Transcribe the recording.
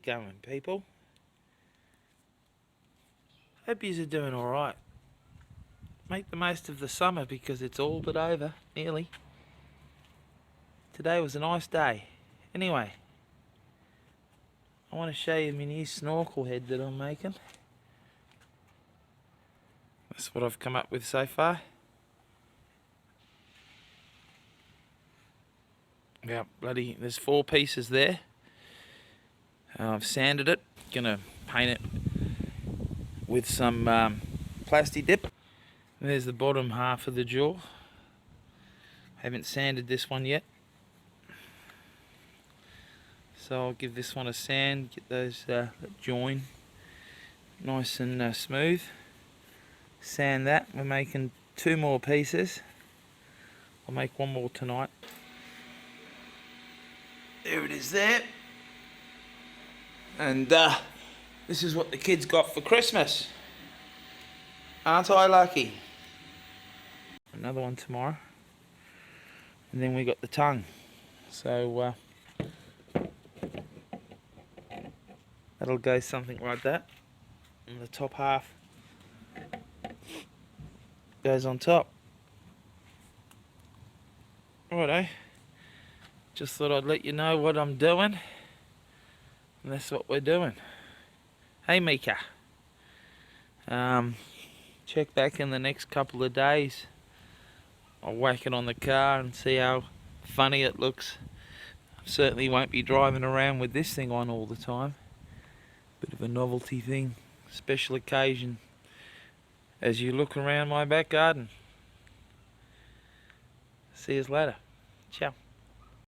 going, people? Hope yous are doing alright. Make the most of the summer because it's all but over, nearly. Today was a nice day. Anyway, I want to show you my new snorkel head that I'm making. That's what I've come up with so far. Yeah, bloody, there's 4 pieces there. I've sanded it. Gonna paint it with some plastic dip. There's the bottom half of the jaw. Haven't sanded this one yet, so I'll give this one a sand, get those that join nice and smooth. Sand that. We're making 2 more pieces. I'll make 1 more tonight. There it is there. And this is what the kids got for Christmas. Aren't I lucky? Another one tomorrow. And then we got the tongue. So that'll go something like that. And the top half goes on top. Righto. Just thought I'd let you know what I'm doing. And that's what we're doing. Hey Mika. Check back in the next couple of days. I'll whack it on the car and see how funny it looks. Certainly won't be driving around with this thing on all the time. Bit of a novelty thing, special occasion as you look around my back garden. See you later. Ciao.